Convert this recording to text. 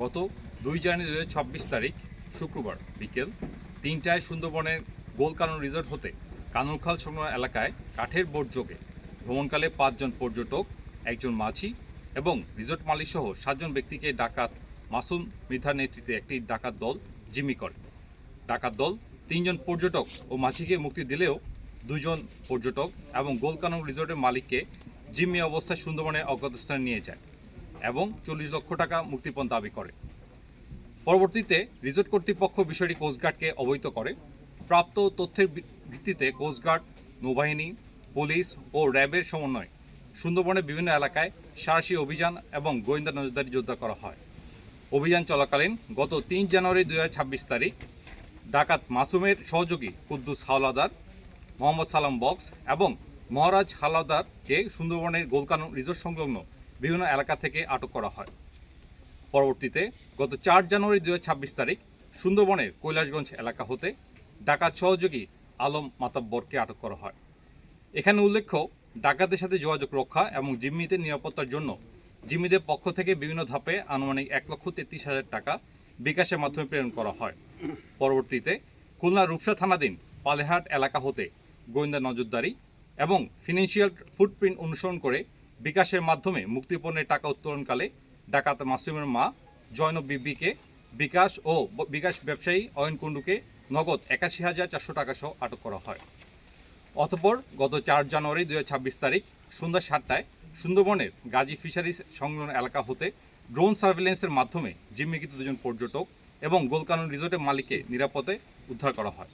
গত 2 জানুয়ারি 2026 তারিখ শুক্রবার বিকেল 3টায় সুন্দরবনের গোলকানন রিসোর্ট হতে কানরখাল সংলগ্ন এলাকায় কাঠের বোট যোগে ভ্রমণকালে 5 জন পর্যটক, একজন মাঝি এবং রিসোর্ট মালিক সহ 7 জন ব্যক্তিকে ডাকাত মাসুম মৃধার নেতৃত্বে একটি ডাকাত দল জিম্মি করে। ডাকাত দল 3 জন পর্যটক ও মাঝিকে মুক্তি দিলেও 2 জন পর্যটক এবং গোলকানন রিসোর্টের মালিককে জিম্মি অবস্থায় সুন্দরবনের অজ্ঞাত স্থানে নিয়ে যায় এবং 40 লক্ষ টাকা মুক্তিপণ দাবি করে। পরবর্তীতে রিসোর্ট কর্তৃপক্ষ বিষয়টি কোস্টগার্ডকে অবহিত করে। প্রাপ্ত তথ্যের ভিত্তিতে কোস্টগার্ড, নৌবাহিনী, পুলিশ ও র্যাবের সমন্বয়ে সুন্দরবনের বিভিন্ন এলাকায় সাঁড়াশি অভিযান এবং গোয়েন্দা নজরদারি জোরদার করা হয়। অভিযান চলাকালীন গত 3 জানুয়ারি 2026 তারিখ ডাকাত মাসুমের সহযোগী কুদ্দুস হাওলাদার, মোহাম্মদ সালাম বক্স এবং মহারাজ হাওলাদারকে সুন্দরবনের গোলকানন রিসোর্ট সংলগ্ন বিভিন্ন এলাকা থেকে আটক করা হয়। পরবর্তীতে গত 4 জানুয়ারি 2026 তারিখ সুন্দরবনের কৈলাসগঞ্জ এলাকা হতে ডাকাত সহযোগী আলম মাতাব্বরকে আটক করা হয়। এখানে উল্লেখ্য, ডাকাতদের সাথে যোগাযোগ রক্ষা এবং জিম্মিদের নিরাপত্তার জন্য জিম্মিদের পক্ষ থেকে বিভিন্ন ধাপে আনুমানিক 1,33,000 টাকা বিকাশের মাধ্যমে প্রেরণ করা হয়। পরবর্তীতে খুলনা রূপসা থানাধীন পালেহাট এলাকা হতে গোয়েন্দা নজরদারি এবং ফিনান্সিয়াল ফুটপ্রিন্ট অনুসরণ করে বিকাশের মাধ্যমে মুক্তিপণের টাকা উত্তোলনকালে ডাকাত মাসুমের মা জয়নব বিবিকে বিকাশ ব্যবসায়ী অয়ন কুণ্ডুকে নগদ 81,400 টাকা সহ আটক করা হয়। অতঃপর গত 4 জানুয়ারি 2026 তারিখ সন্ধ্যা 7টায় সুন্দরবনের গাজী ফিশারিজ সংলগ্ন এলাকা হতে ড্রোন সার্ভেলেন্সের মাধ্যমে জিম্মিকৃত 2 জন পর্যটক এবং গোলকানন রিসোর্টের মালিককে নিরাপদে উদ্ধার করা হয়।